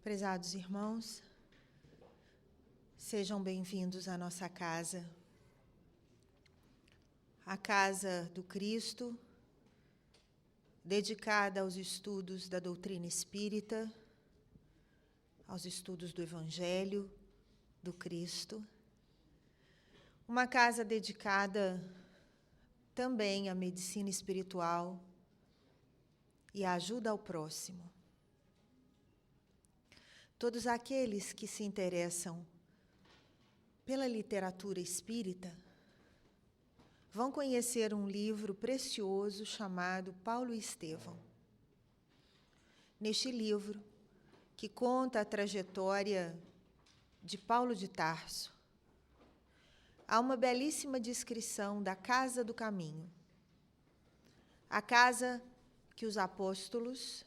Prezados irmãos, sejam bem-vindos à nossa casa, a casa do Cristo, dedicada aos estudos da doutrina espírita, aos estudos do Evangelho, do Cristo. Uma casa dedicada também à medicina espiritual e à ajuda ao próximo. Todos aqueles que se interessam pela literatura espírita vão conhecer um livro precioso chamado Paulo e Estevão. Neste livro, que conta a trajetória de Paulo de Tarso, há uma belíssima descrição da casa do caminho, a casa que os apóstolos,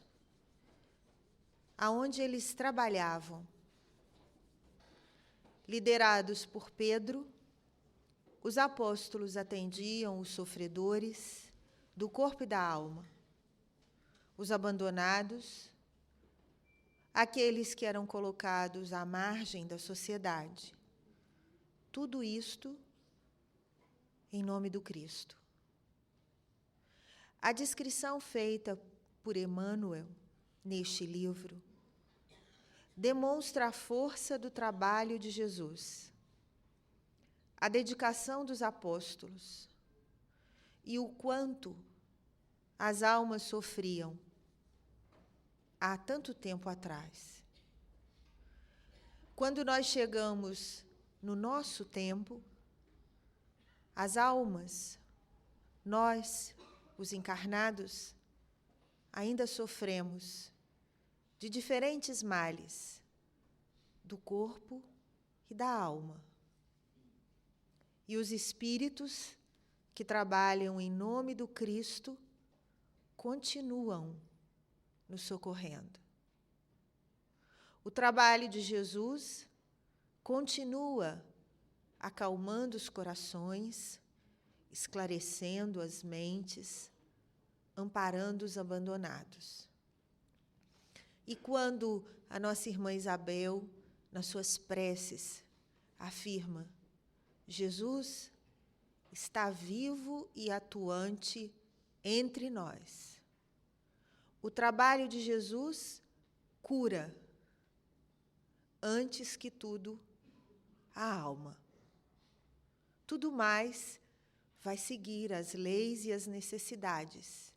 aonde eles trabalhavam. Liderados por Pedro, os apóstolos atendiam os sofredores do corpo e da alma, os abandonados, aqueles que eram colocados à margem da sociedade. Tudo isto em nome do Cristo. A descrição feita por Emmanuel neste livro demonstra a força do trabalho de Jesus, a dedicação dos apóstolos e o quanto as almas sofriam há tanto tempo atrás. Quando nós chegamos no nosso tempo, as almas, nós, os encarnados, ainda sofremos de diferentes males do corpo e da alma. E os espíritos que trabalham em nome do Cristo continuam nos socorrendo. O trabalho de Jesus continua acalmando os corações, esclarecendo as mentes, amparando os abandonados. E quando a nossa irmã Isabel, nas suas preces, afirma: Jesus está vivo e atuante entre nós. O trabalho de Jesus cura, antes que tudo, a alma. Tudo mais vai seguir as leis e as necessidades,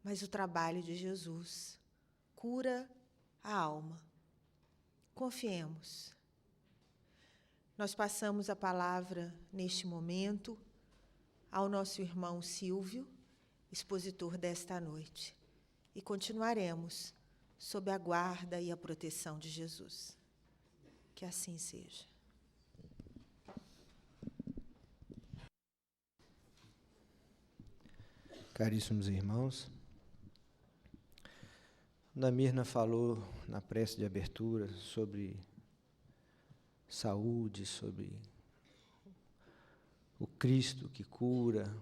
mas o trabalho de Jesus cura a alma. Confiemos. Nós passamos a palavra, neste momento, ao nosso irmão Silvio, expositor desta noite, e continuaremos sob a guarda e a proteção de Jesus. Que assim seja. Caríssimos irmãos, Dona Mirna falou na prece de abertura sobre saúde, sobre o Cristo que cura.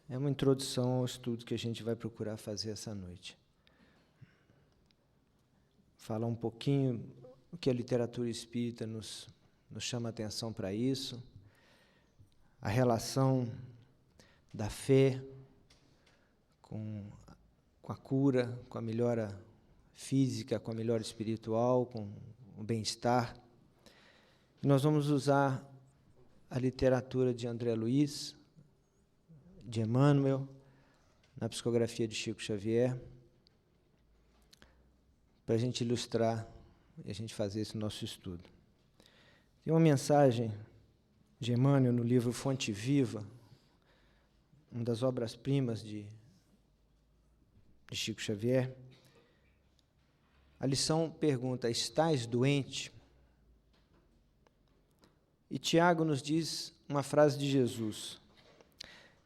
É uma introdução ao estudo que a gente vai procurar fazer essa noite. Falar um pouquinho o que a literatura espírita nos chama a atenção para isso, a relação da fé com a cura, com a melhora física, com a melhora espiritual, com o bem-estar. Nós vamos usar a literatura de André Luiz, de Emmanuel, na psicografia de Chico Xavier, para a gente ilustrar e a gente fazer esse nosso estudo. Tem uma mensagem de Emmanuel no livro Fonte Viva, uma das obras-primas de Chico Xavier. A lição pergunta: estás doente? E Tiago nos diz uma frase de Jesus: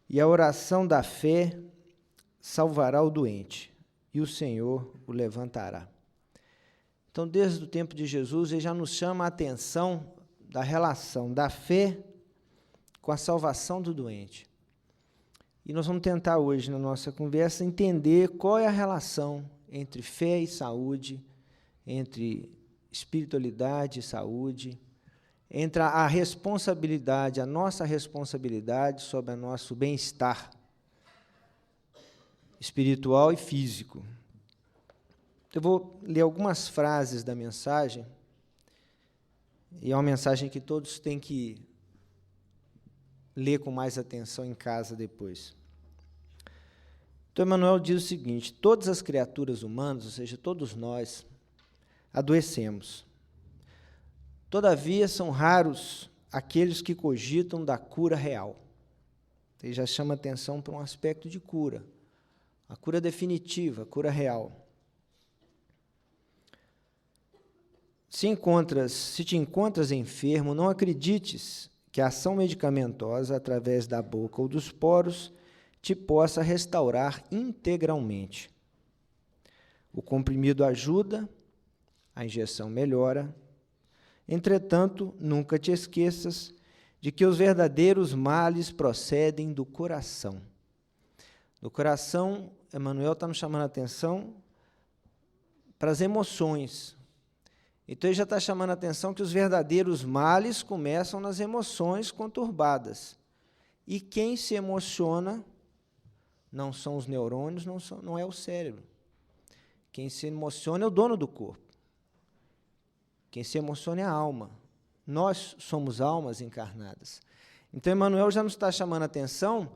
e a oração da fé salvará o doente, e o Senhor o levantará. Então, desde o tempo de Jesus, ele já nos chama a atenção da relação da fé com a salvação do doente. E nós vamos tentar hoje, na nossa conversa, entender qual é a relação entre fé e saúde, entre espiritualidade e saúde, entre a responsabilidade, a nossa responsabilidade sobre o nosso bem-estar espiritual e físico. Eu vou ler algumas frases da mensagem, e é uma mensagem que todos têm que ler com mais atenção em casa depois. Então, Emmanuel diz o seguinte: todas as criaturas humanas, ou seja, todos nós, adoecemos. Todavia, são raros aqueles que cogitam da cura real. Ele já chama atenção para um aspecto de cura, a cura definitiva, a cura real. Se te encontras enfermo, não acredites que a ação medicamentosa, através da boca ou dos poros, te possa restaurar integralmente. O comprimido ajuda, a injeção melhora. Entretanto, nunca te esqueças de que os verdadeiros males procedem do coração. Do coração, Emmanuel está nos chamando a atenção para as emoções. Então, ele já está chamando a atenção que os verdadeiros males começam nas emoções conturbadas. E quem se emociona não são os neurônios, não é o cérebro. Quem se emociona é o dono do corpo. Quem se emociona é a alma. Nós somos almas encarnadas. Então, Emmanuel já nos está chamando a atenção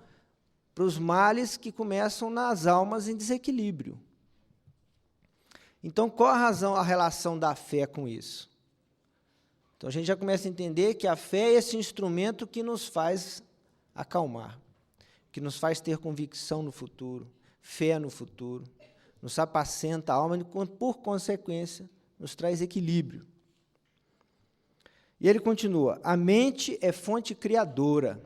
para os males que começam nas almas em desequilíbrio. Então, qual a relação da fé com isso? Então, a gente já começa a entender que a fé é esse instrumento que nos faz acalmar, que nos faz ter convicção no futuro, fé no futuro, nos apacenta a alma e, por consequência, nos traz equilíbrio. E ele continua: a mente é fonte criadora.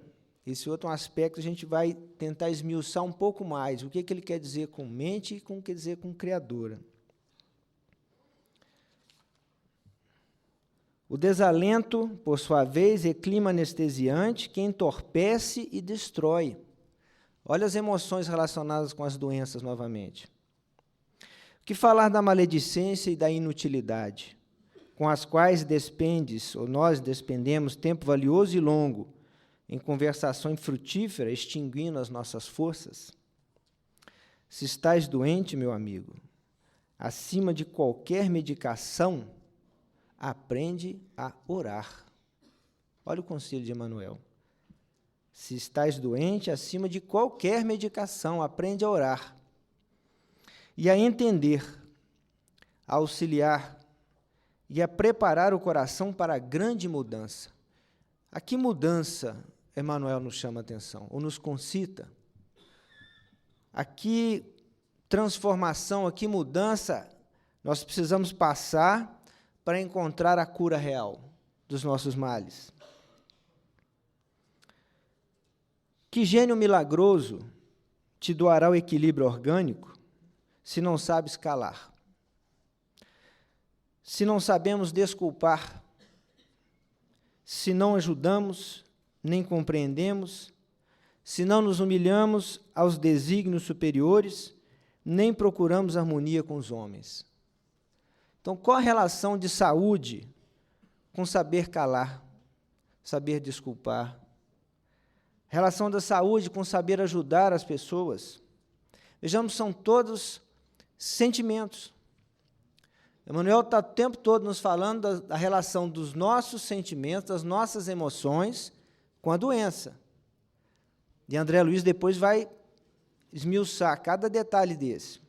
Esse outro aspecto a gente vai tentar esmiuçar um pouco mais. O que ele quer dizer com mente e o que quer dizer com criadora. O desalento, por sua vez, é clima anestesiante que entorpece e destrói. Olha as emoções relacionadas com as doenças novamente. O que falar da maledicência e da inutilidade, com as quais nós despendemos tempo valioso e longo em conversação infrutífera, extinguindo as nossas forças? Se estás doente, meu amigo, acima de qualquer medicação, aprende a orar. Olha o conselho de Emmanuel. Se estás doente, acima de qualquer medicação, aprende a orar. E a entender, a auxiliar e a preparar o coração para a grande mudança. A que mudança Emmanuel nos chama a atenção, ou nos concita? A que transformação, a que mudança nós precisamos passar para encontrar a cura real dos nossos males? Que gênio milagroso te doará o equilíbrio orgânico se não sabes calar? Se não sabemos desculpar, se não ajudamos, nem compreendemos, se não nos humilhamos aos desígnios superiores, nem procuramos harmonia com os homens. Então, qual a relação de saúde com saber calar, saber desculpar? Relação da saúde com saber ajudar as pessoas? Vejamos, são todos sentimentos. Emmanuel está o tempo todo nos falando da relação dos nossos sentimentos, das nossas emoções com a doença. E André Luiz depois vai esmiuçar cada detalhe desse.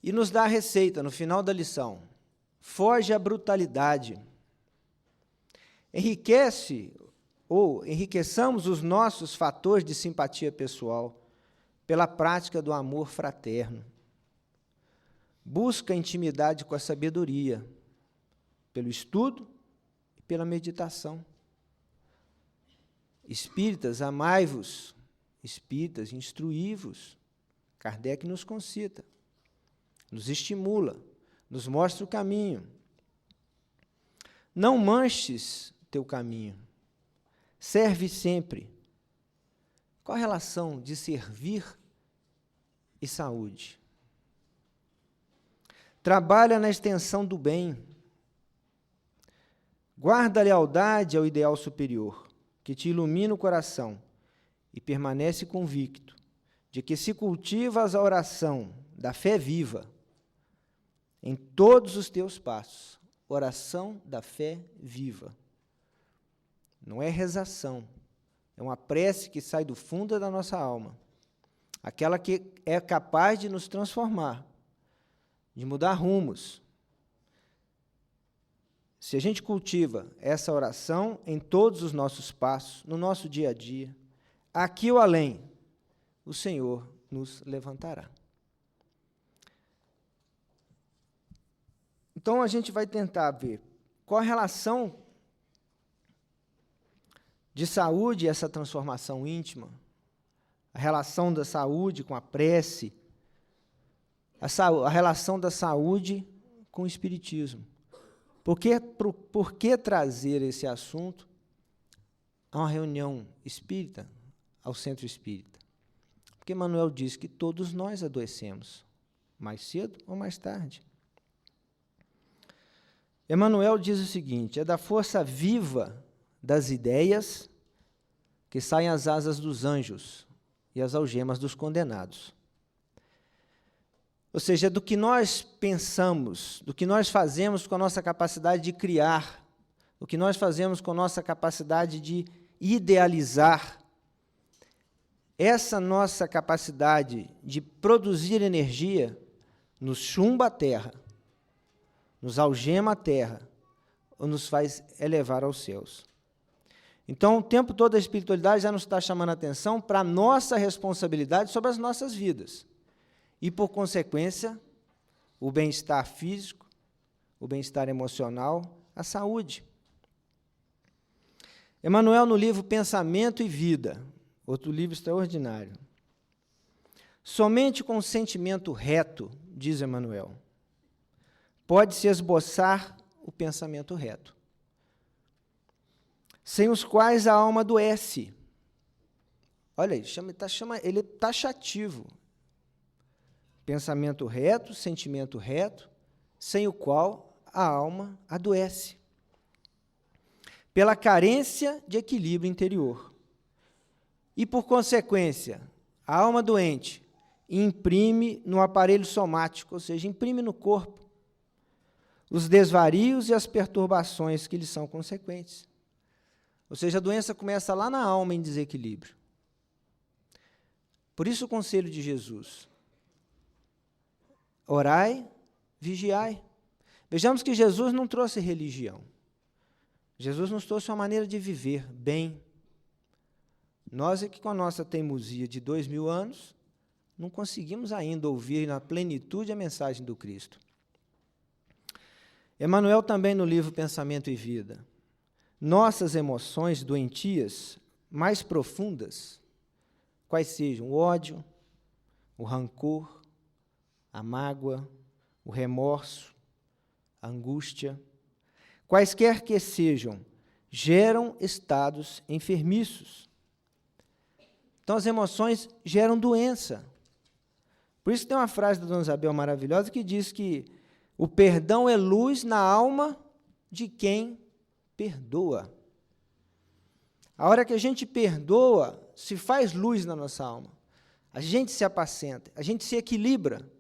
E nos dá a receita, no final da lição. Foge à brutalidade. Enriqueçamos os nossos fatores de simpatia pessoal pela prática do amor fraterno. Busca intimidade com a sabedoria, pelo estudo e pela meditação. Espíritas, amai-vos. Espíritas, instruí-vos. Kardec nos concita, nos estimula, nos mostra o caminho. Não manches teu caminho. Serve sempre. Qual a relação de servir e saúde? Trabalha na extensão do bem. Guarda a lealdade ao ideal superior, que te ilumina o coração e permanece convicto de que se cultivas a oração da fé viva em todos os teus passos, oração da fé viva. Não é rezação, é uma prece que sai do fundo da nossa alma, aquela que é capaz de nos transformar, de mudar rumos. Se a gente cultiva essa oração em todos os nossos passos, no nosso dia a dia, aqui ou além, o Senhor nos levantará. Então, a gente vai tentar ver qual a relação de saúde e essa transformação íntima, a relação da saúde com a prece, a relação da saúde com o espiritismo. Por que trazer esse assunto a uma reunião espírita, ao centro espírita? Porque Emmanuel diz que todos nós adoecemos, mais cedo ou mais tarde. Emmanuel diz o seguinte: é da força viva das ideias que saem as asas dos anjos e as algemas dos condenados. Ou seja, é do que nós pensamos, do que nós fazemos com a nossa capacidade de criar, do que nós fazemos com a nossa capacidade de idealizar. Essa nossa capacidade de produzir energia nos chumba a terra, nos algema a terra, ou nos faz elevar aos céus. Então, o tempo todo a espiritualidade já nos está chamando a atenção para a nossa responsabilidade sobre as nossas vidas. E, por consequência, o bem-estar físico, o bem-estar emocional, a saúde. Emmanuel, no livro Pensamento e Vida, outro livro extraordinário. Somente com um sentimento reto, diz Emmanuel, pode-se esboçar o pensamento reto, sem os quais a alma adoece. Olha aí, ele é taxativo. Pensamento reto, sentimento reto, sem o qual a alma adoece. Pela carência de equilíbrio interior. E, por consequência, a alma doente imprime no aparelho somático, ou seja, imprime no corpo, os desvarios e as perturbações que lhe são consequentes. Ou seja, a doença começa lá na alma em desequilíbrio. Por isso o conselho de Jesus: orai, vigiai. Vejamos que Jesus não trouxe religião. Jesus nos trouxe uma maneira de viver bem. Nós é que, com a nossa teimosia de 2000 anos, não conseguimos ainda ouvir na plenitude a mensagem do Cristo. Emmanuel também, no livro Pensamento e Vida: nossas emoções doentias mais profundas, quais sejam o ódio, o rancor, a mágoa, o remorso, a angústia, quaisquer que sejam, geram estados enfermiços. Então, as emoções geram doença. Por isso tem uma frase da Dona Isabel maravilhosa que diz que o perdão é luz na alma de quem perdoa. A hora que a gente perdoa, se faz luz na nossa alma. A gente se apacenta, a gente se equilibra.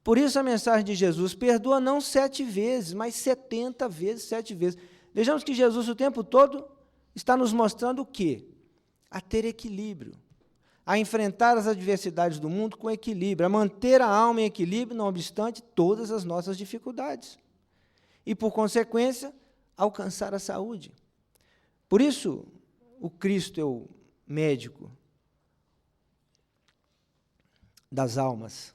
Por isso a mensagem de Jesus: perdoa não 7 vezes, mas 70 vezes, 7 vezes. Vejamos que Jesus o tempo todo está nos mostrando o quê? A ter equilíbrio, a enfrentar as adversidades do mundo com equilíbrio, a manter a alma em equilíbrio, não obstante todas as nossas dificuldades. E, por consequência, alcançar a saúde. Por isso, o Cristo é o médico das almas,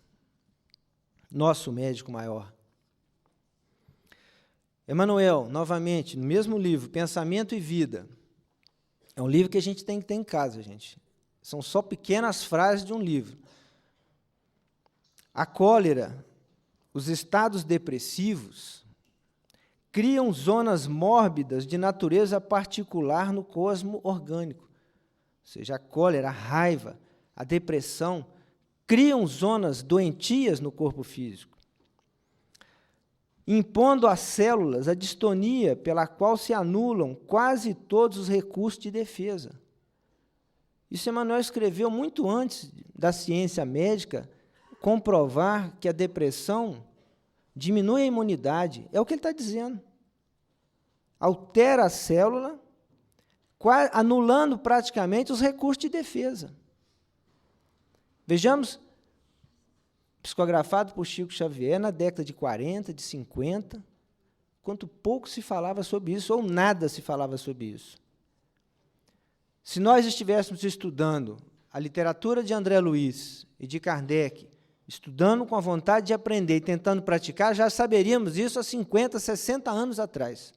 nosso médico maior. Emmanuel, novamente, no mesmo livro, Pensamento e Vida. É um livro que a gente tem que ter em casa, gente. São só pequenas frases de um livro. A cólera, os estados depressivos, criam zonas mórbidas de natureza particular no cosmo orgânico. Ou seja, a cólera, a raiva, a depressão, criam zonas doentias no corpo físico. impondo às células a distonia pela qual se anulam quase todos os recursos de defesa. Isso Emmanuel escreveu muito antes da ciência médica comprovar que a depressão diminui a imunidade. É o que ele está dizendo. Altera a célula, anulando praticamente os recursos de defesa. Vejamos, psicografado por Chico Xavier na década de 40, de 50, quanto pouco se falava sobre isso, ou nada se falava sobre isso. Se nós estivéssemos estudando a literatura de André Luiz e de Kardec, estudando com a vontade de aprender e tentando praticar, já saberíamos isso há 50, 60 anos atrás.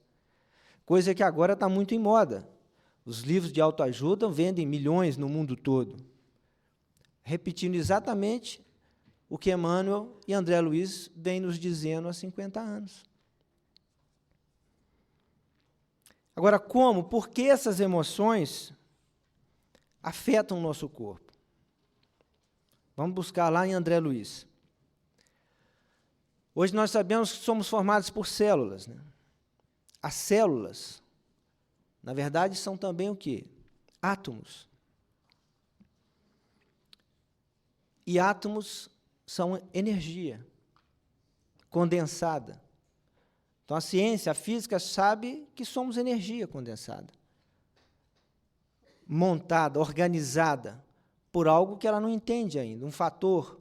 Coisa que agora está muito em moda. Os livros de autoajuda vendem milhões no mundo todo. Repetindo exatamente o que Emmanuel e André Luiz vêm nos dizendo há 50 anos. Agora, como? Por que essas emoções afetam o nosso corpo? Vamos buscar lá em André Luiz. Hoje nós sabemos que somos formados por células, né? As células, na verdade, são também o quê? Átomos. E átomos são energia condensada. Então, a ciência, a física, sabe que somos energia condensada, montada, organizada, por algo que ela não entende ainda, um fator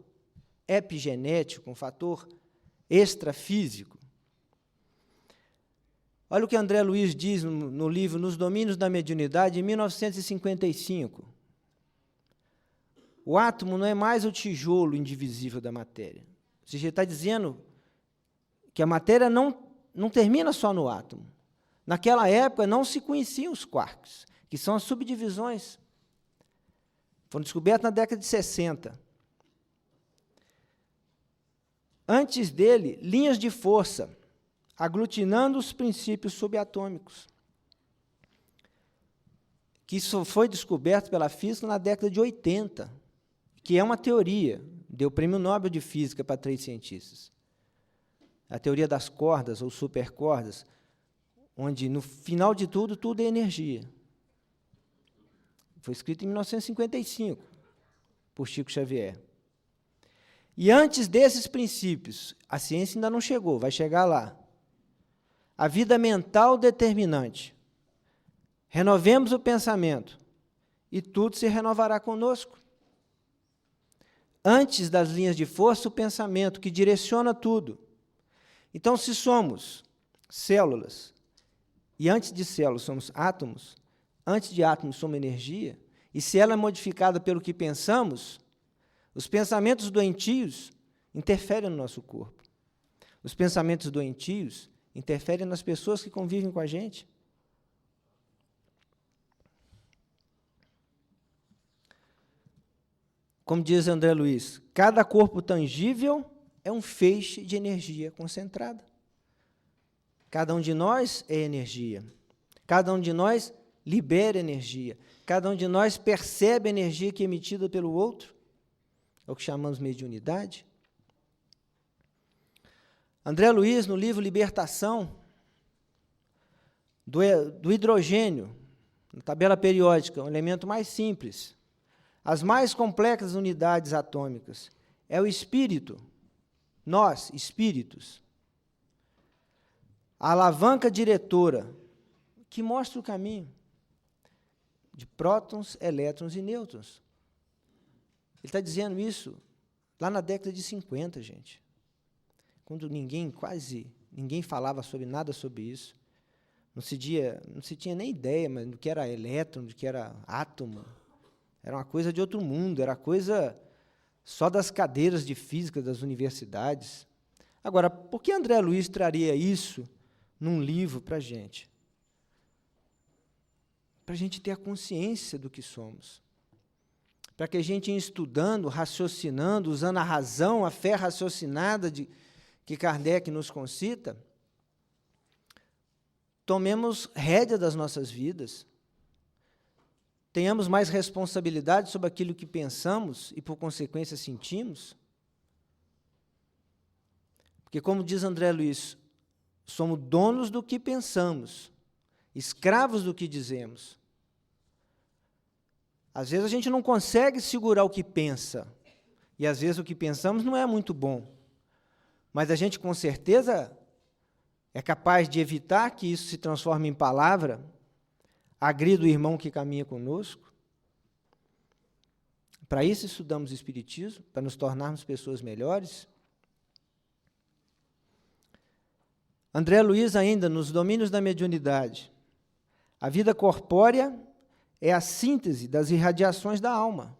epigenético, um fator extrafísico. Olha o que André Luiz diz no livro Nos Domínios da Mediunidade, em 1955. O átomo não é mais o tijolo indivisível da matéria. Ou seja, ele está dizendo que a matéria não termina só no átomo. Naquela época não se conheciam os quarks, que são as subdivisões. Foram descobertos na década de 60. Antes dele, linhas de força, aglutinando os princípios subatômicos, que isso foi descoberto pela física na década de 80, que é uma teoria, deu prêmio Nobel de Física para 3 cientistas. A teoria das cordas, ou supercordas, onde, no final de tudo, tudo é energia. Foi escrito em 1955, por Chico Xavier. E antes desses princípios, a ciência ainda não chegou, vai chegar lá. A vida mental determinante. Renovemos o pensamento, e tudo se renovará conosco. Antes das linhas de força, o pensamento, que direciona tudo. Então, se somos células, e antes de células somos átomos, antes de átomos somos energia, e se ela é modificada pelo que pensamos, os pensamentos doentios interferem no nosso corpo. Os pensamentos doentios interferem nas pessoas que convivem com a gente. Como diz André Luiz, cada corpo tangível é um feixe de energia concentrada. Cada um de nós é energia. Cada um de nós libera energia. Cada um de nós percebe a energia que é emitida pelo outro. É o que chamamos mediunidade. André Luiz, no livro Libertação, do hidrogênio, na tabela periódica, um elemento mais simples, as mais complexas unidades atômicas, é o espírito, nós, espíritos. A alavanca diretora, que mostra o caminho de prótons, elétrons e nêutrons. Ele está dizendo isso lá na década de 50, gente, quando quase ninguém falava sobre nada sobre isso. Não se tinha nem ideia do que era elétron, do que era átomo. Era uma coisa de outro mundo, era coisa só das cadeiras de física das universidades. Agora, por que André Luiz traria isso num livro para a gente? Para a gente ter a consciência do que somos. Para que a gente, estudando, raciocinando, usando a razão, a fé raciocinada que Kardec nos concita, tomemos rédea das nossas vidas, tenhamos mais responsabilidade sobre aquilo que pensamos e, por consequência, sentimos. Porque, como diz André Luiz, Somos donos do que pensamos, escravos do que dizemos. Às vezes a gente não consegue segurar o que pensa, e às vezes o que pensamos não é muito bom. Mas a gente, com certeza, é capaz de evitar que isso se transforme em palavra, agrida o irmão que caminha conosco. Para isso estudamos Espiritismo, para nos tornarmos pessoas melhores. André Luiz, ainda, nos domínios da mediunidade. A vida corpórea é a síntese das irradiações da alma.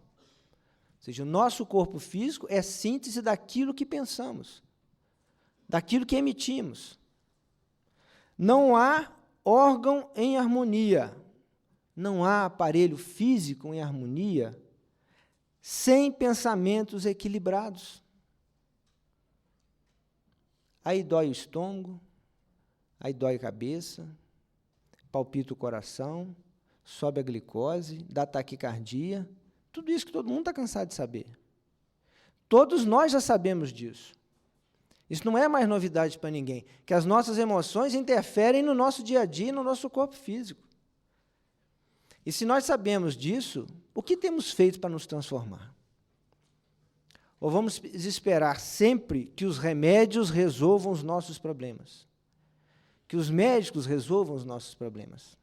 Ou seja, o nosso corpo físico é síntese daquilo que pensamos, daquilo que emitimos. Não há órgão em harmonia, não há aparelho físico em harmonia sem pensamentos equilibrados. Aí dói o estômago, aí dói a cabeça, palpita o coração, sobe a glicose, dá taquicardia, tudo isso que todo mundo está cansado de saber. Todos nós já sabemos disso. Isso não é mais novidade para ninguém, que as nossas emoções interferem no nosso dia a dia e no nosso corpo físico. E se nós sabemos disso, o que temos feito para nos transformar? Ou vamos esperar sempre que os remédios resolvam os nossos problemas? Que os médicos resolvam os nossos problemas?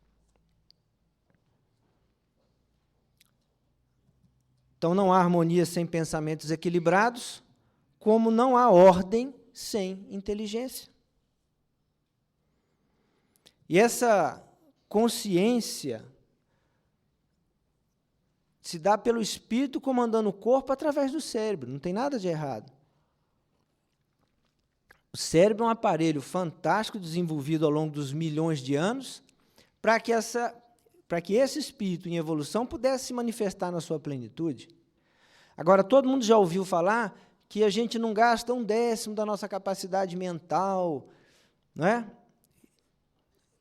Então, não há harmonia sem pensamentos equilibrados, como não há ordem sem inteligência. E essa consciência se dá pelo espírito comandando o corpo através do cérebro, não tem nada de errado. O cérebro é um aparelho fantástico desenvolvido ao longo dos milhões de anos para que esse espírito em evolução pudesse se manifestar na sua plenitude. Agora, todo mundo já ouviu falar que a gente não gasta 1/10 da nossa capacidade mental, não é?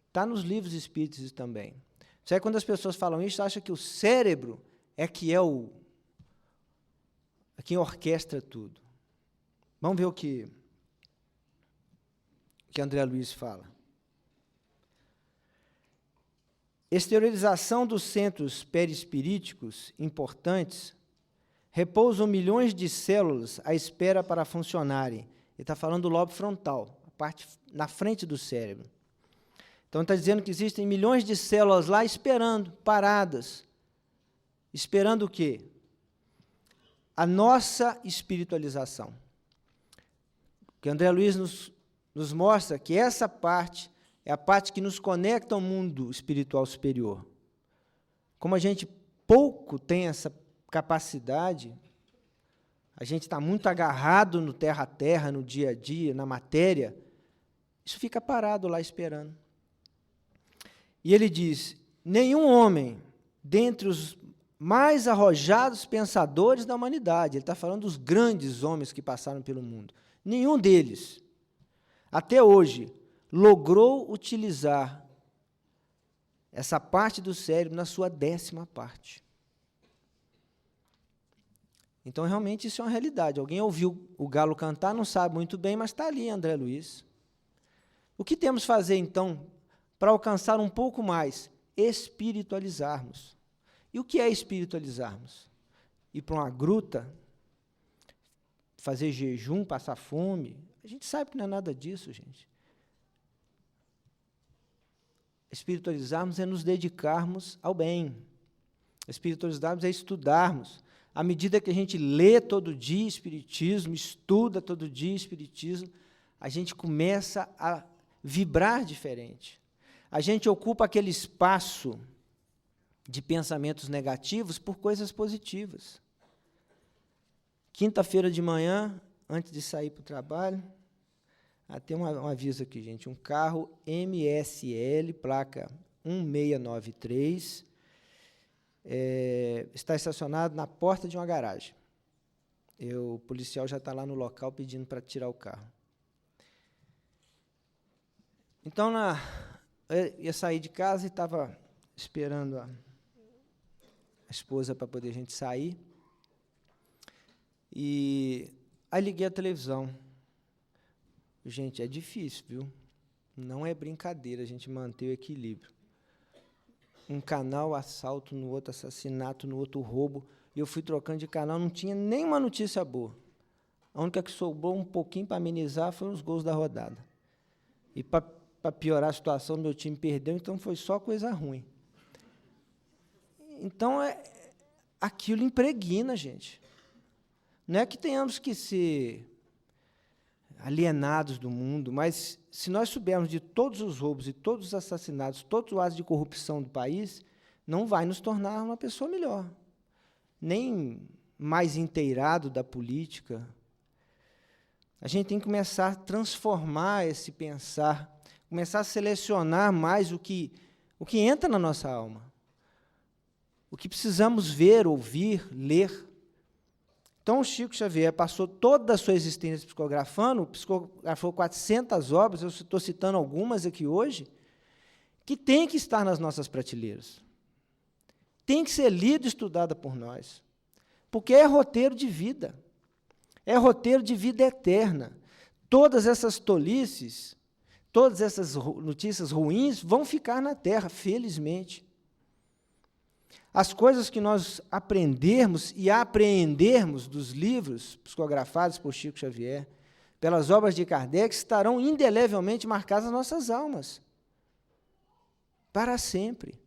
Está nos livros espíritas isso também. Isso aí, quando as pessoas falam isso, acham que o cérebro é quem orquestra tudo. Vamos ver o que André Luiz fala. Exteriorização dos centros perispiríticos importantes repousam milhões de células à espera para funcionarem. Ele está falando do lobo frontal, a parte na frente do cérebro. Então, está dizendo que existem milhões de células lá esperando, paradas. Esperando o quê? A nossa espiritualização. Que André Luiz nos mostra que essa parte é a parte que nos conecta ao mundo espiritual superior. Como a gente pouco tem essa capacidade, a gente está muito agarrado no terra a terra, no dia a dia, na matéria, isso fica parado lá esperando. E ele diz, nenhum homem, dentre os mais arrojados pensadores da humanidade, ele está falando dos grandes homens que passaram pelo mundo, nenhum deles, até hoje, logrou utilizar essa parte do cérebro na sua 10ª parte. Então, realmente, isso é uma realidade. Alguém ouviu o galo cantar, não sabe muito bem, mas está ali, André Luiz. O que temos que fazer, então, para alcançar um pouco mais? Espiritualizarmos. E o que é espiritualizarmos? Ir para uma gruta, fazer jejum, passar fome? A gente sabe que não é nada disso, gente. Espiritualizarmos é nos dedicarmos ao bem. Espiritualizarmos é estudarmos. À medida que a gente lê todo dia Espiritismo, estuda todo dia Espiritismo, a gente começa a vibrar diferente. A gente ocupa aquele espaço de pensamentos negativos por coisas positivas. Quinta-feira de manhã, antes de sair para o trabalho, tem um aviso aqui, gente, um carro MSL, placa 1693, está estacionado na porta de uma garagem. O policial já está lá no local pedindo para tirar o carro. Então, eu ia sair de casa e estava esperando a esposa para poder a gente sair. E aí liguei a televisão. Gente, é difícil, viu? Não é brincadeira a gente manter o equilíbrio. Um canal, assalto, no outro assassinato, no outro roubo, e eu fui trocando de canal, não tinha nenhuma notícia boa. A única que sobrou um pouquinho para amenizar foi os gols da rodada. E para piorar a situação, meu time perdeu, então foi só coisa ruim. Então, aquilo impregna a gente. Não é que tenhamos que ser alienados do mundo, mas se nós soubermos de todos os roubos e todos os assassinatos, todos os atos de corrupção do país, não vai nos tornar uma pessoa melhor, nem mais inteirado da política. A gente tem que começar a transformar esse pensar, começar a selecionar mais o que entra na nossa alma, o que precisamos ver, ouvir, ler. Então, o Chico Xavier passou toda a sua existência psicografou 400 obras, eu estou citando algumas aqui hoje, que tem que estar nas nossas prateleiras. Tem que ser lida e estudada por nós, porque é roteiro de vida eterna. Todas essas tolices, todas essas notícias ruins vão ficar na terra, felizmente. As coisas que nós aprendermos e apreendermos dos livros psicografados por Chico Xavier, pelas obras de Kardec, estarão indelevelmente marcadas nas nossas almas, para sempre.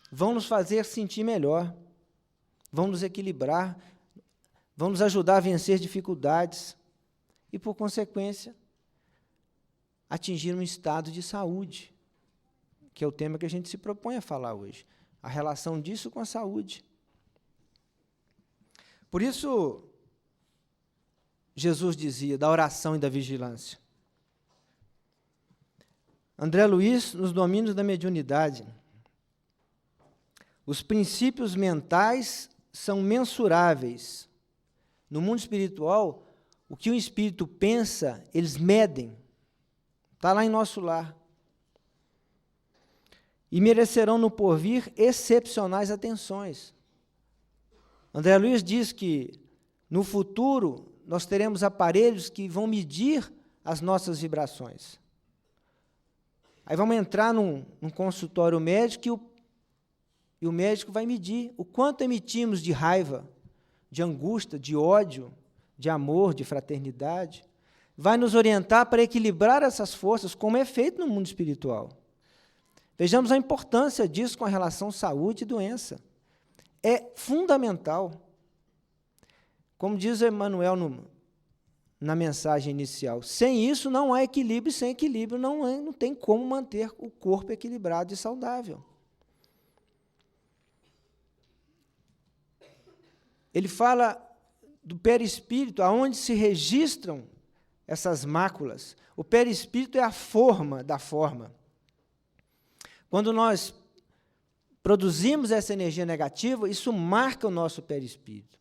Vão nos fazer sentir melhor, vão nos equilibrar, vão nos ajudar a vencer dificuldades e, por consequência, atingir um estado de saúde, que é o tema que a gente se propõe a falar hoje. A relação disso com a saúde. Por isso, Jesus dizia da oração e da vigilância. André Luiz, nos domínios da mediunidade, os princípios mentais são mensuráveis. No mundo espiritual, o que o espírito pensa, eles medem. Está lá em nosso lar. E merecerão no porvir excepcionais atenções. André Luiz diz que, no futuro, nós teremos aparelhos que vão medir as nossas vibrações. Aí vamos entrar num consultório médico e o médico vai medir o quanto emitimos de raiva, de angústia, de ódio, de amor, de fraternidade. Vai nos orientar para equilibrar essas forças, como é feito no mundo espiritual. Vejamos a importância disso com a relação saúde e doença. É fundamental. Como diz Emmanuel na mensagem inicial, sem isso não há equilíbrio, e sem equilíbrio não tem como manter o corpo equilibrado e saudável. Ele fala do perispírito, aonde se registram essas máculas. O perispírito é a forma da forma. Quando nós produzimos essa energia negativa, isso marca o nosso perispírito.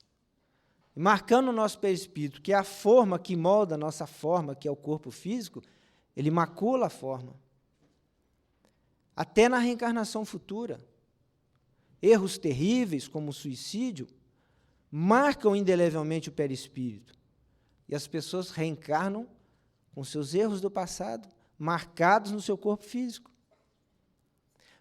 Marcando o nosso perispírito, que é a forma que molda a nossa forma, que é o corpo físico, ele macula a forma. Até na reencarnação futura. Erros terríveis, como o suicídio, marcam indelevelmente o perispírito. E as pessoas reencarnam com seus erros do passado, marcados no seu corpo físico.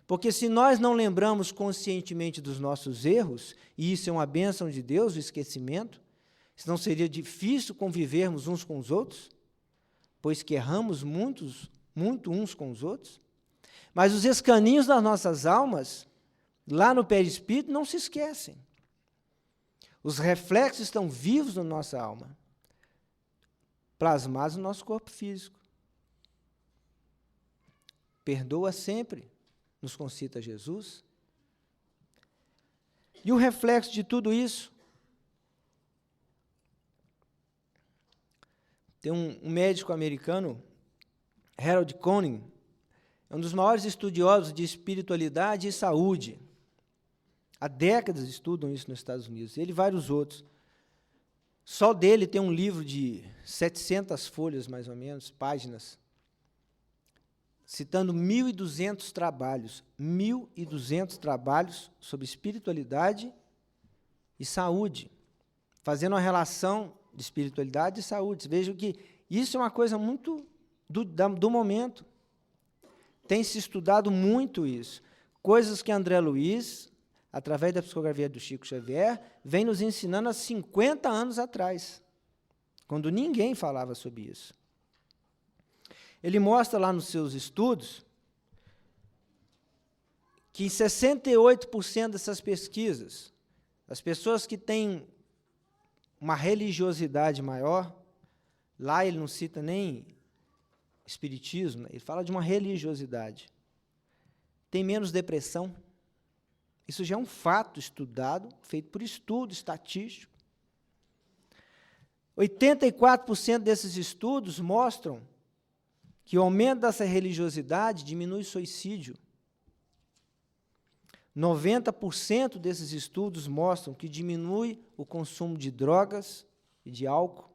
Porque se nós não lembramos conscientemente dos nossos erros, e isso é uma bênção de Deus, o esquecimento, senão seria difícil convivermos uns com os outros, pois que erramos muito uns com os outros. Mas os escaninhos das nossas almas, lá no perispírito, não se esquecem. Os reflexos estão vivos na nossa alma, plasmados no nosso corpo físico. Perdoa sempre, nos concita Jesus. E o reflexo de tudo isso, tem um médico americano, Harold Koenig, é um dos maiores estudiosos de espiritualidade e saúde. Há décadas estudam isso nos Estados Unidos, ele e vários outros. Só dele tem um livro de 700 folhas, mais ou menos, páginas, citando 1.200 trabalhos, 1.200 trabalhos sobre espiritualidade e saúde, fazendo uma relação de espiritualidade e saúde. Vejam que isso é uma coisa muito do momento. Tem se estudado muito isso. Coisas que André Luiz, através da psicografia do Chico Xavier, vem nos ensinando há 50 anos atrás, quando ninguém falava sobre isso. Ele mostra lá nos seus estudos que em 68% dessas pesquisas, as pessoas que têm uma religiosidade maior, lá ele não cita nem espiritismo, ele fala de uma religiosidade, tem menos depressão. Isso já é um fato estudado, feito por estudo estatístico. 84% desses estudos mostram que o aumento dessa religiosidade diminui o suicídio. 90% desses estudos mostram que diminui o consumo de drogas e de álcool.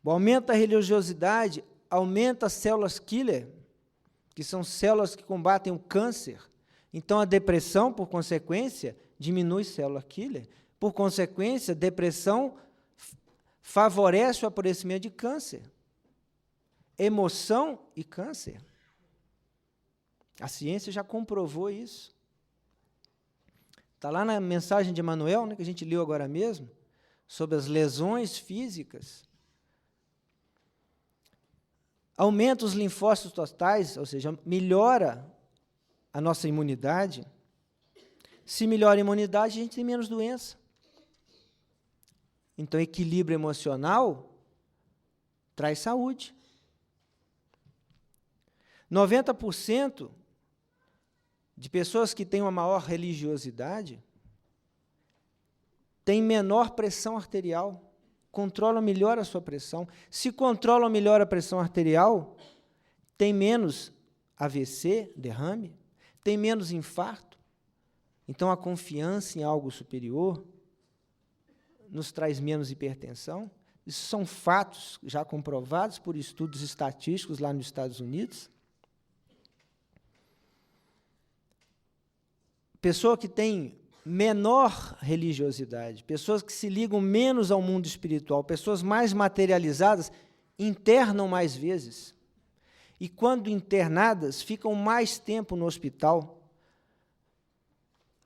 O aumento da religiosidade aumenta as células killer, que são células que combatem o câncer. Então, a depressão, por consequência, diminui célula killer. Por consequência, a depressão favorece o aparecimento de câncer. Emoção e câncer. A ciência já comprovou isso. Está lá na mensagem de Emmanuel, né, que a gente leu agora mesmo, sobre as lesões físicas. Aumenta os linfócitos totais, ou seja, melhora a nossa imunidade. Se melhora a imunidade, a gente tem menos doença. Então, equilíbrio emocional traz saúde. 90% de pessoas que têm uma maior religiosidade têm menor pressão arterial, controlam melhor a sua pressão. Se controlam melhor a pressão arterial, tem menos AVC, derrame, tem menos infarto. Então, a confiança em algo superior nos traz menos hipertensão. Isso são fatos já comprovados por estudos estatísticos lá nos Estados Unidos. Pessoa que tem menor religiosidade, pessoas que se ligam menos ao mundo espiritual, pessoas mais materializadas, internam mais vezes. E, quando internadas, ficam mais tempo no hospital.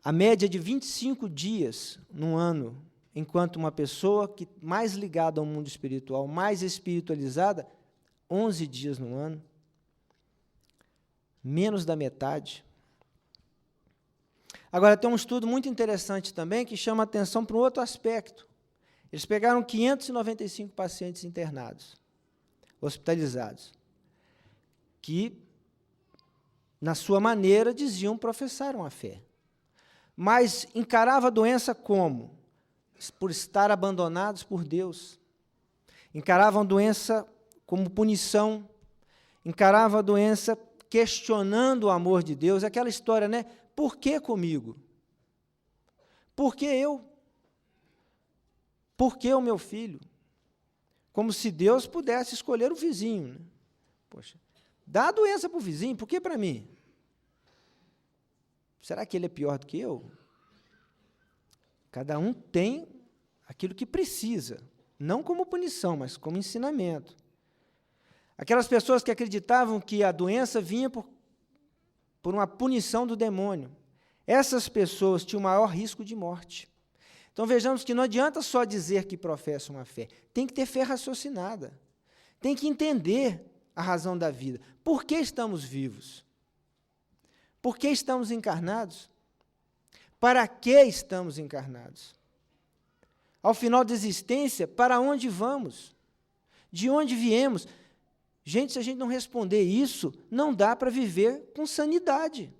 A média de 25 dias no ano, enquanto uma pessoa que mais ligada ao mundo espiritual, mais espiritualizada, 11 dias no ano. Menos da metade. Agora, tem um estudo muito interessante também que chama a atenção para um outro aspecto. Eles pegaram 595 pacientes internados, hospitalizados, que, na sua maneira, diziam professaram a fé. Mas encaravam a doença como? Por estar abandonados por Deus. Encaravam a doença como punição. Encaravam a doença questionando o amor de Deus. Aquela história, né? Por que comigo? Por que eu? Por que o meu filho? Como se Deus pudesse escolher o vizinho. Né? Poxa, dá a doença para o vizinho, por que para mim? Será que ele é pior do que eu? Cada um tem aquilo que precisa, não como punição, mas como ensinamento. Aquelas pessoas que acreditavam que a doença vinha por uma punição do demônio, essas pessoas tinham maior risco de morte. Então, vejamos que não adianta só dizer que professa uma fé, tem que ter fé raciocinada, tem que entender a razão da vida. Por que estamos vivos? Por que estamos encarnados? Para que estamos encarnados? Ao final da existência, para onde vamos? De onde viemos? Gente, se a gente não responder isso, não dá para viver com sanidade.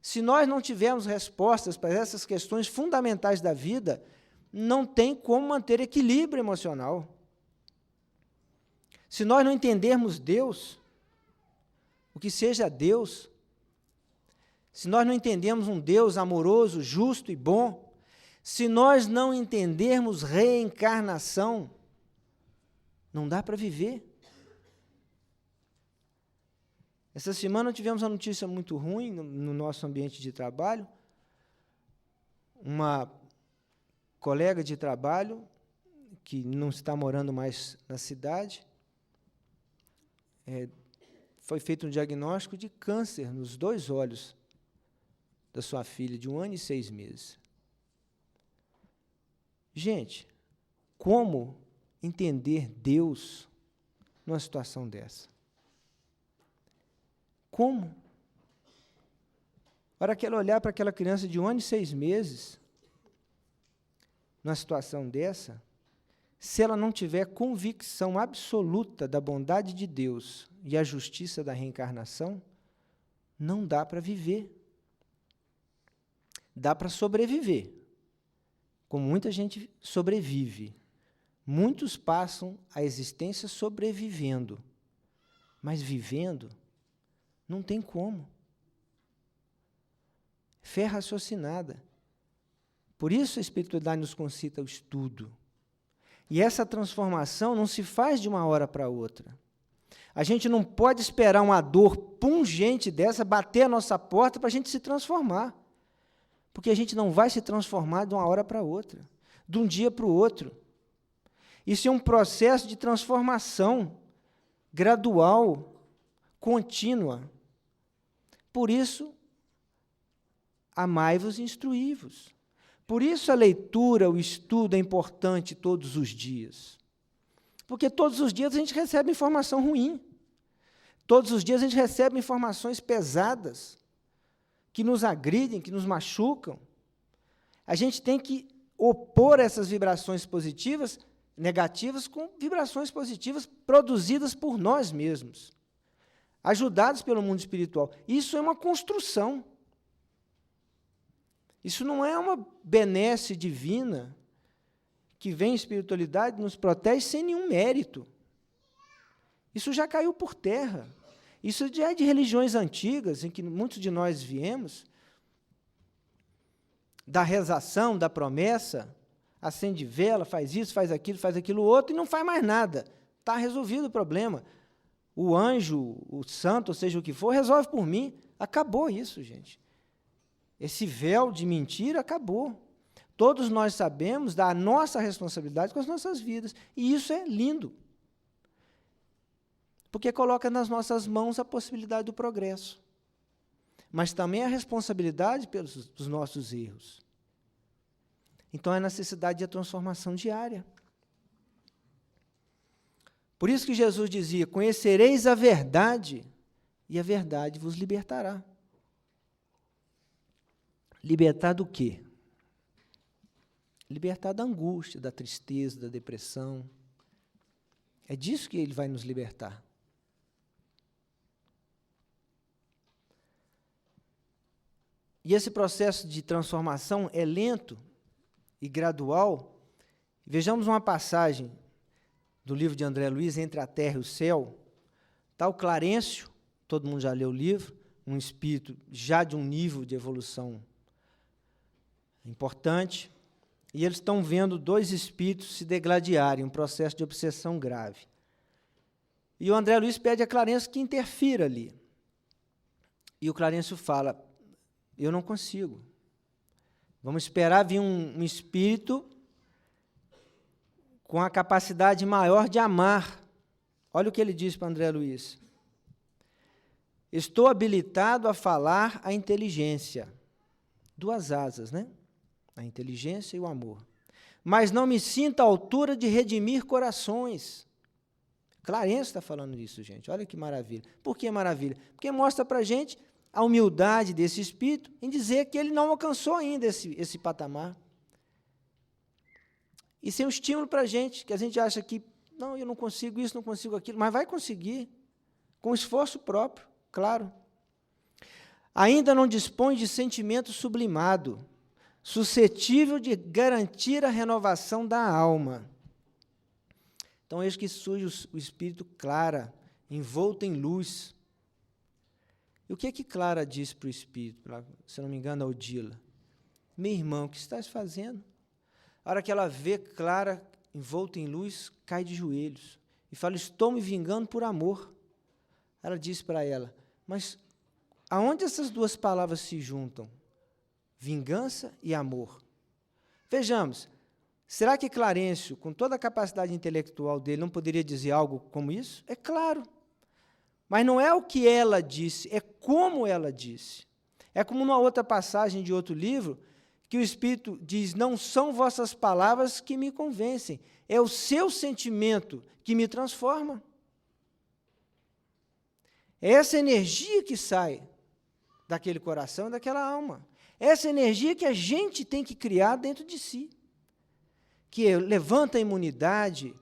Se nós não tivermos respostas para essas questões fundamentais da vida, não tem como manter equilíbrio emocional. Se nós não entendermos Deus, o que seja Deus, se nós não entendermos um Deus amoroso, justo e bom, se nós não entendermos reencarnação, não dá para viver. Essa semana tivemos uma notícia muito ruim no nosso ambiente de trabalho. Uma colega de trabalho que não está morando mais na cidade. Foi feito um diagnóstico de câncer nos 2 olhos da sua filha, de 1 ano e 6 meses. Gente, como entender Deus numa situação dessa? Como? A hora que ela olhar para aquela criança de 1 ano e 6 meses, numa situação dessa, se ela não tiver convicção absoluta da bondade de Deus e a justiça da reencarnação, não dá para viver. Dá para sobreviver, como muita gente sobrevive. Muitos passam a existência sobrevivendo, mas vivendo não tem como. Fé raciocinada. Por isso a espiritualidade nos concita o estudo. E essa transformação não se faz de uma hora para outra. A gente não pode esperar uma dor pungente dessa bater a nossa porta para a gente se transformar. Porque a gente não vai se transformar de uma hora para outra, de um dia para o outro. Isso é um processo de transformação gradual, contínua. Por isso, amai-vos e instruí-vos. Por isso a leitura, o estudo é importante todos os dias. Porque todos os dias a gente recebe informação ruim. Todos os dias a gente recebe informações pesadas, que nos agridem, que nos machucam. A gente tem que opor essas vibrações positivas, negativas, com vibrações positivas produzidas por nós mesmos, ajudados pelo mundo espiritual. Isso é uma construção. Isso não é uma benesse divina que vem em espiritualidade e nos protege sem nenhum mérito. Isso já caiu por terra. Isso já é de religiões antigas, em que muitos de nós viemos, da rezação, da promessa, acende vela, faz isso, faz aquilo outro, e não faz mais nada. Está resolvido o problema. O anjo, o santo, ou seja o que for, resolve por mim. Acabou isso, gente. Esse véu de mentira acabou. Todos nós sabemos da nossa responsabilidade com as nossas vidas. E isso é lindo. Porque coloca nas nossas mãos a possibilidade do progresso. Mas também a responsabilidade dos nossos erros. Então, é a necessidade de transformação diária. Por isso que Jesus dizia, conhecereis a verdade, e a verdade vos libertará. Libertar do quê? Libertar da angústia, da tristeza, da depressão. É disso que ele vai nos libertar. E esse processo de transformação é lento e gradual. Vejamos uma passagem do livro de André Luiz, Entre a Terra e o Céu. Está o Clarencio, todo mundo já leu o livro, um espírito já de um nível de evolução importante, e eles estão vendo 2 espíritos se degladiarem, um processo de obsessão grave. E o André Luiz pede a Clarencio que interfira ali. E o Clarencio fala, eu não consigo. Vamos esperar vir um espírito com a capacidade maior de amar. Olha o que ele diz para André Luiz. Estou habilitado a falar a inteligência. 2 asas, né? A inteligência e o amor. Mas não me sinto à altura de redimir corações. Clarencio está falando isso, gente. Olha que maravilha. Por que maravilha? Porque mostra para a gente a humildade desse espírito em dizer que ele não alcançou ainda esse patamar. Isso é um estímulo para a gente, que a gente acha que, não, eu não consigo isso, não consigo aquilo, mas vai conseguir, com esforço próprio, claro. Ainda não dispõe de sentimento sublimado, suscetível de garantir a renovação da alma. Então, eis que surge o espírito Clara, envolto em luz. E o que Clara disse para o espírito, se não me engano, a Odila? Meu irmão, o que estás fazendo? A hora que ela vê Clara envolta em luz, cai de joelhos e fala, estou me vingando por amor. Ela diz para ela, mas aonde essas 2 palavras se juntam? Vingança e amor. Vejamos, Será que Clarencio, com toda a capacidade intelectual dele, não poderia dizer algo como isso? É claro. Mas não é o que ela disse, é como ela disse. É como numa outra passagem de outro livro, que o Espírito diz, não são vossas palavras que me convencem, é o seu sentimento que me transforma. É essa energia que sai daquele coração, daquela alma. É essa energia que a gente tem que criar dentro de si, que levanta a imunidade,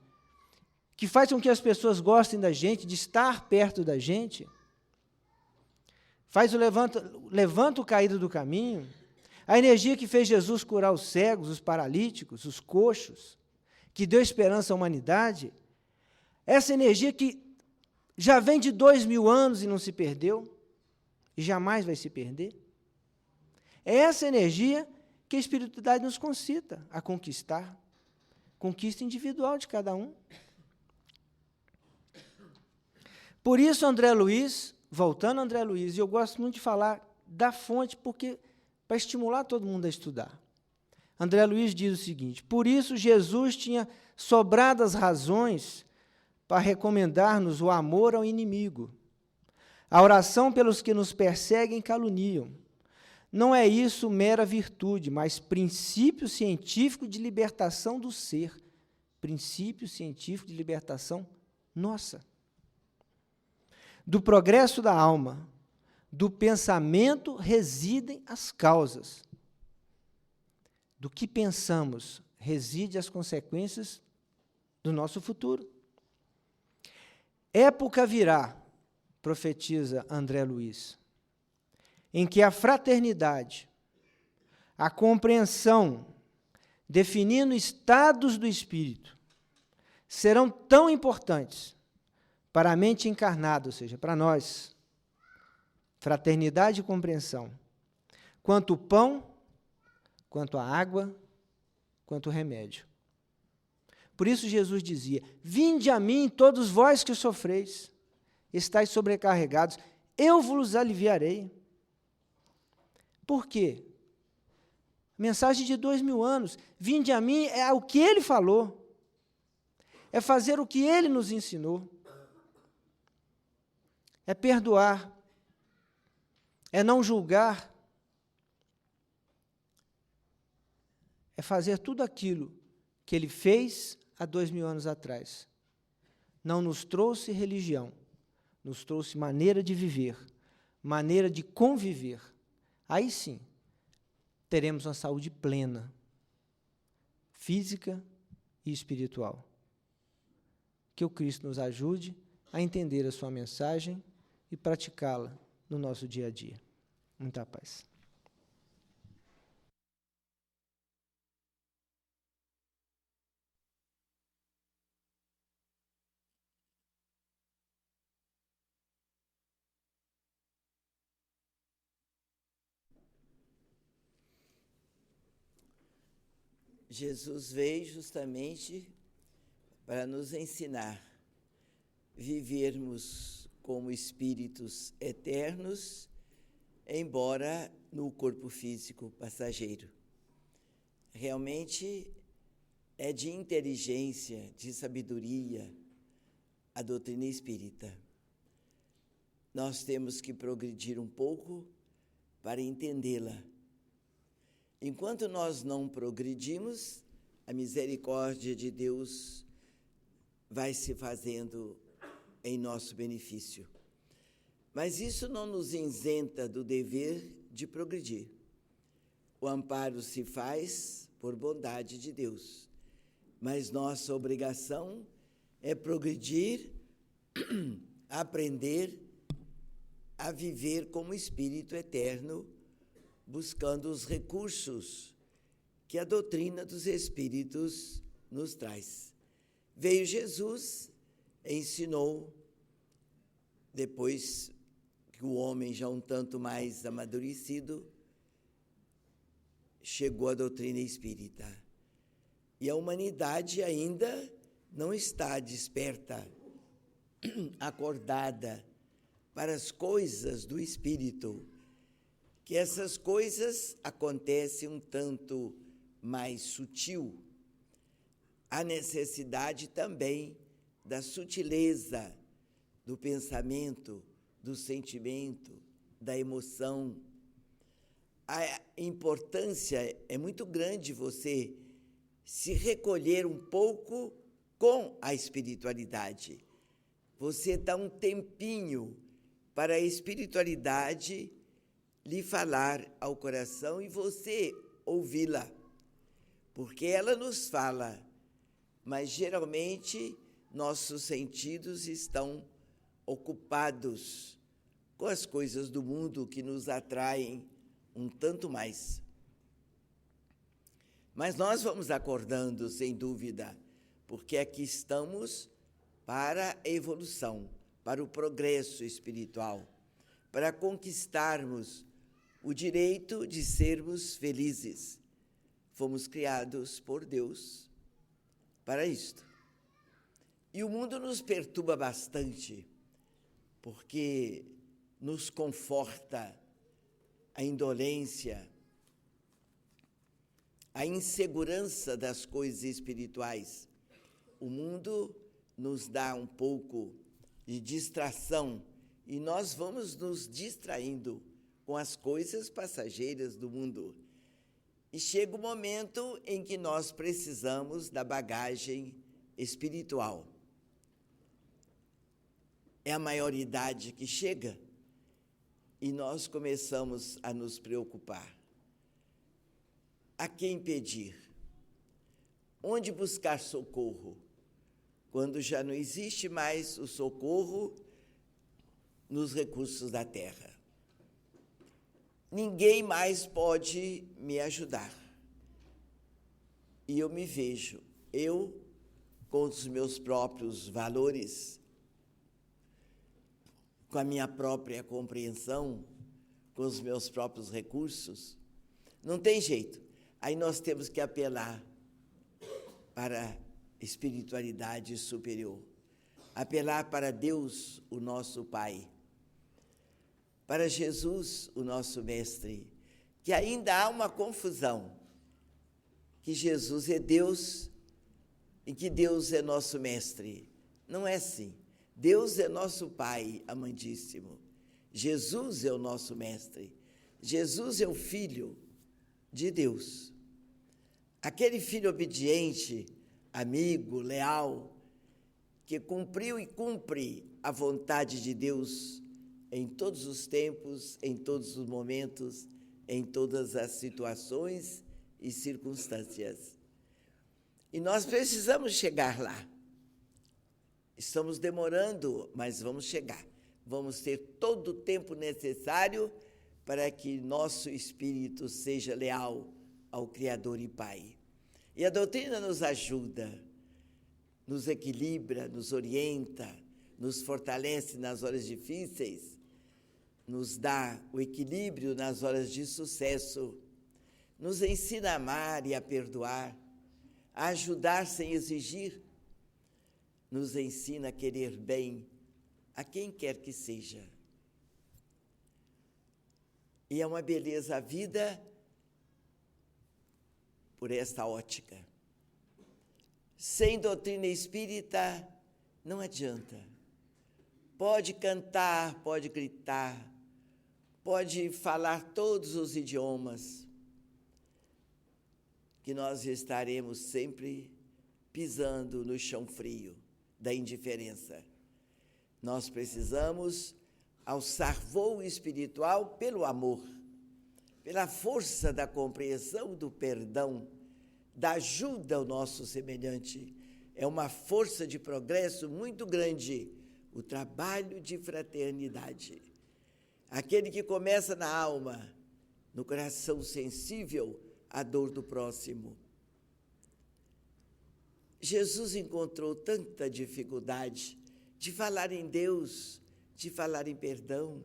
que faz com que as pessoas gostem da gente, de estar perto da gente, levanta o caído do caminho, a energia que fez Jesus curar os cegos, os paralíticos, os coxos, que deu esperança à humanidade, essa energia que já vem de 2000 anos e não se perdeu, e jamais vai se perder, é essa energia que a espiritualidade nos concita a conquistar, conquista individual de cada um. Por isso, André Luiz, voltando a André Luiz, e eu gosto muito de falar da fonte, porque para estimular todo mundo a estudar. André Luiz diz o seguinte, por isso Jesus tinha sobradas razões para recomendar-nos o amor ao inimigo, a oração pelos que nos perseguem e caluniam. Não é isso mera virtude, mas princípio científico de libertação do ser, princípio científico de libertação nossa. Do progresso da alma, do pensamento residem as causas. Do que pensamos reside as consequências do nosso futuro. Época virá, profetiza André Luiz, em que a fraternidade, a compreensão, definindo estados do espírito, serão tão importantes para a mente encarnada, ou seja, para nós, fraternidade e compreensão, quanto o pão, quanto a água, quanto o remédio. Por isso Jesus dizia, vinde a mim todos vós que sofreis, estáis sobrecarregados, eu vos aliviarei. Por quê? Mensagem de 2000 anos, vinde a mim é o que ele falou, é fazer o que ele nos ensinou, é perdoar, é não julgar, é fazer tudo aquilo que ele fez há 2000 anos atrás. Não nos trouxe religião, nos trouxe maneira de viver, maneira de conviver. Aí sim, teremos uma saúde plena, física e espiritual. Que o Cristo nos ajude a entender a sua mensagem e praticá-la no nosso dia a dia. Muita paz. Jesus veio justamente para nos ensinar a vivermos como espíritos eternos, embora no corpo físico passageiro. Realmente é de inteligência, de sabedoria, a doutrina espírita. Nós temos que progredir um pouco para entendê-la. Enquanto nós não progredimos, a misericórdia de Deus vai se fazendo em nosso benefício. Mas isso não nos isenta do dever de progredir. O amparo se faz por bondade de Deus, mas nossa obrigação é progredir, aprender a viver como espírito eterno, buscando os recursos que a doutrina dos espíritos nos traz. Veio Jesus, ensinou, depois que o homem já um tanto mais amadurecido, chegou a doutrina espírita. E a humanidade ainda não está desperta, acordada para as coisas do espírito, que essas coisas acontecem um tanto mais sutil, há necessidade também da sutileza do pensamento, do sentimento, da emoção. A importância é muito grande você se recolher um pouco com a espiritualidade. Você dá um tempinho para a espiritualidade lhe falar ao coração e você ouvi-la, porque ela nos fala, mas geralmente nossos sentidos estão ocupados com as coisas do mundo que nos atraem um tanto mais. Mas nós vamos acordando, sem dúvida, porque aqui estamos para a evolução, para o progresso espiritual, para conquistarmos o direito de sermos felizes. Fomos criados por Deus para isto. E o mundo nos perturba bastante, porque nos conforta a indolência, a insegurança das coisas espirituais. O mundo nos dá um pouco de distração e nós vamos nos distraindo com as coisas passageiras do mundo. E chega o momento em que nós precisamos da bagagem espiritual. É a maioridade que chega e nós começamos a nos preocupar. A quem pedir? Onde buscar socorro? Quando já não existe mais o socorro nos recursos da terra. Ninguém mais pode me ajudar. E eu me vejo, eu, com os meus próprios valores, com a minha própria compreensão, com os meus próprios recursos, não tem jeito. Aí nós temos que apelar para a espiritualidade superior, apelar para Deus, o nosso Pai, para Jesus, o nosso Mestre, que ainda há uma confusão, que Jesus é Deus e que Deus é nosso Mestre. Não é assim. Deus é nosso Pai amantíssimo. Jesus é o nosso Mestre. Jesus é o Filho de Deus. Aquele filho obediente, amigo, leal, que cumpriu e cumpre a vontade de Deus em todos os tempos, em todos os momentos, em todas as situações e circunstâncias. E nós precisamos chegar lá. Estamos demorando, mas vamos chegar. Vamos ter todo o tempo necessário para que nosso espírito seja leal ao Criador e Pai. E a doutrina nos ajuda, nos equilibra, nos orienta, nos fortalece nas horas difíceis, nos dá o equilíbrio nas horas de sucesso, nos ensina a amar e a perdoar, a ajudar sem exigir, nos ensina a querer bem a quem quer que seja. E é uma beleza a vida por esta ótica. Sem doutrina espírita, não adianta. Pode cantar, pode gritar, pode falar todos os idiomas, que nós estaremos sempre pisando no chão frio da indiferença. Nós precisamos alçar voo espiritual pelo amor, pela força da compreensão, do perdão, da ajuda ao nosso semelhante. É uma força de progresso muito grande, o trabalho de fraternidade. Aquele que começa na alma, no coração sensível à dor do próximo. Jesus encontrou tanta dificuldade de falar em Deus, de falar em perdão.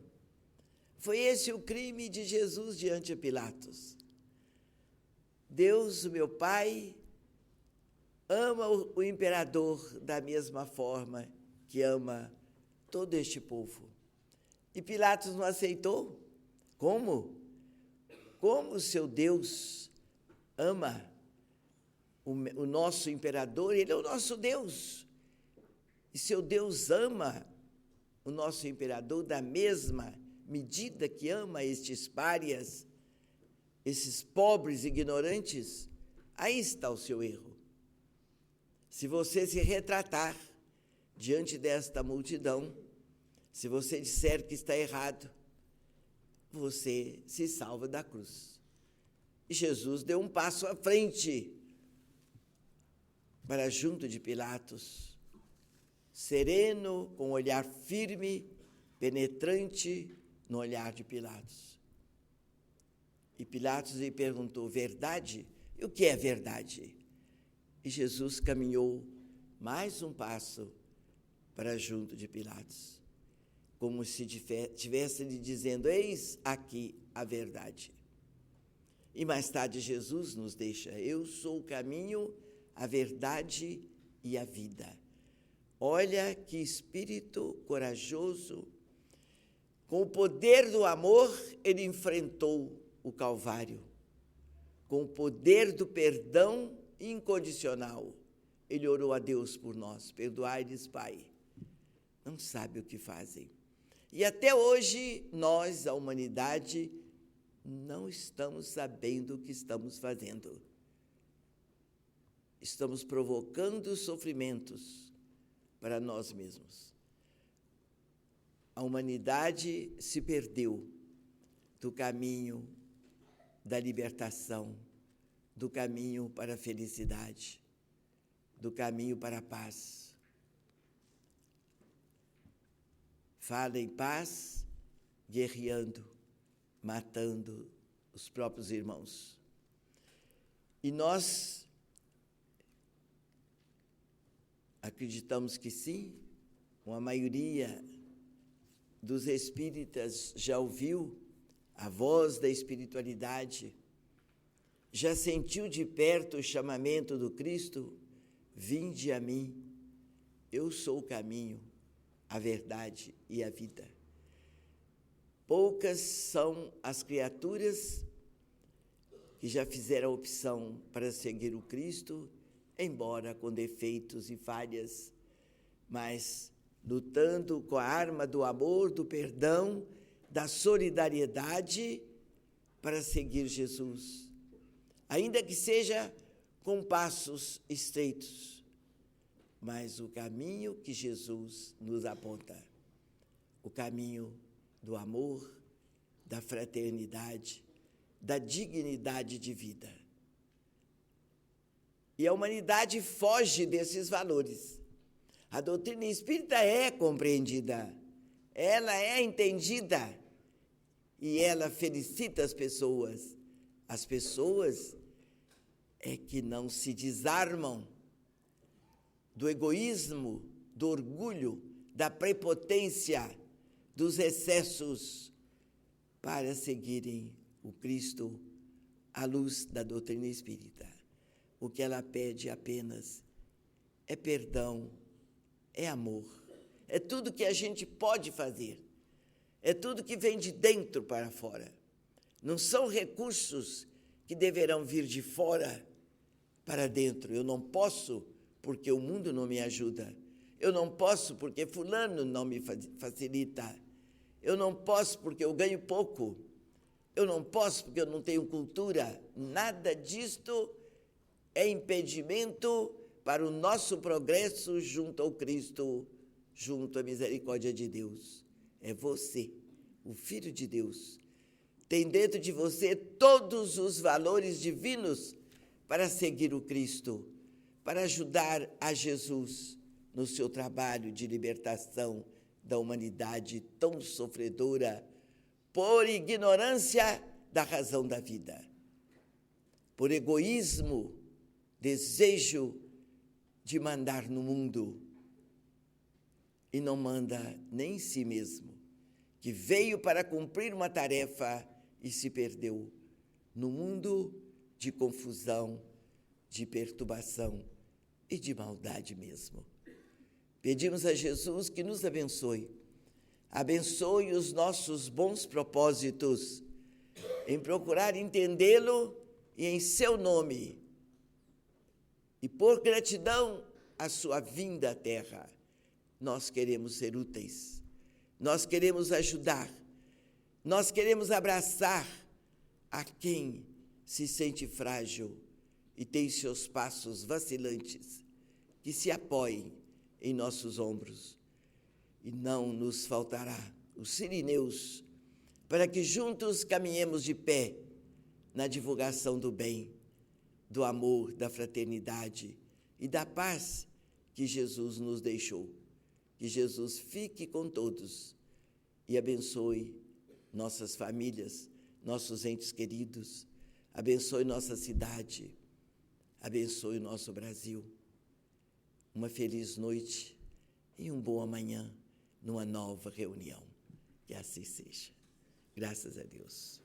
Foi esse o crime de Jesus diante de Pilatos. Deus, o meu Pai, ama o imperador da mesma forma que ama todo este povo. E Pilatos não aceitou? Como? Como o seu Deus ama o nosso imperador, ele é o nosso Deus. E seu Deus ama o nosso imperador da mesma medida que ama estes párias, esses pobres ignorantes, aí está o seu erro. Se você se retratar diante desta multidão, se você disser que está errado, você se salva da cruz. E Jesus deu um passo à frente para junto de Pilatos, sereno, com um olhar firme, penetrante no olhar de Pilatos. E Pilatos lhe perguntou: verdade? E o que é verdade? E Jesus caminhou mais um passo para junto de Pilatos, como se estivesse lhe dizendo: eis aqui a verdade. E mais tarde Jesus nos deixa: eu sou o caminho, a verdade e a vida. Olha que espírito corajoso, com o poder do amor, ele enfrentou o Calvário. Com o poder do perdão incondicional, ele orou a Deus por nós: perdoai-lhes, Pai, não sabe o que fazem. E até hoje, nós, a humanidade, não estamos sabendo o que estamos fazendo. Estamos provocando sofrimentos para nós mesmos. A humanidade se perdeu do caminho da libertação, do caminho para a felicidade, do caminho para a paz. Fala em paz, guerreando, matando os próprios irmãos. E nós acreditamos que sim, uma maioria dos espíritas já ouviu a voz da espiritualidade, já sentiu de perto o chamamento do Cristo: vinde a mim, eu sou o caminho, a verdade e a vida. Poucas são as criaturas que já fizeram a opção para seguir o Cristo, embora com defeitos e falhas, mas lutando com a arma do amor, do perdão, da solidariedade para seguir Jesus, ainda que seja com passos estreitos, mas o caminho que Jesus nos aponta, o caminho do amor, da fraternidade, da dignidade de vida. E a humanidade foge desses valores. A doutrina espírita é compreendida, ela é entendida e ela felicita as pessoas. As pessoas é que não se desarmam do egoísmo, do orgulho, da prepotência, dos excessos, para seguirem o Cristo à luz da doutrina espírita. O que ela pede apenas é perdão, é amor, é tudo que a gente pode fazer, é tudo que vem de dentro para fora. Não são recursos que deverão vir de fora para dentro. Eu não posso porque o mundo não me ajuda. Eu não posso porque fulano não me facilita. Eu não posso porque eu ganho pouco. Eu não posso porque eu não tenho cultura. Nada disto é impedimento para o nosso progresso junto ao Cristo, junto à misericórdia de Deus. É você, o Filho de Deus. Tem dentro de você todos os valores divinos para seguir o Cristo, para ajudar a Jesus no seu trabalho de libertação da humanidade tão sofredora por ignorância da razão da vida, por egoísmo, desejo de mandar no mundo e não manda nem em si mesmo, que veio para cumprir uma tarefa e se perdeu no mundo de confusão, de perturbação e de maldade mesmo. Pedimos a Jesus que nos abençoe. Abençoe os nossos bons propósitos em procurar entendê-lo e, em seu nome, E por gratidão à sua vinda à Terra, nós queremos ser úteis, nós queremos ajudar, nós queremos abraçar a quem se sente frágil e tem seus passos vacilantes, que se apoiem em nossos ombros. E não nos faltará os sirineus, para que juntos caminhemos de pé na divulgação do bem, do amor, da fraternidade e da paz que Jesus nos deixou. Que Jesus fique com todos e abençoe nossas famílias, nossos entes queridos, abençoe nossa cidade, abençoe o nosso Brasil. Uma feliz noite e um bom amanhã numa nova reunião. Que assim seja. Graças a Deus.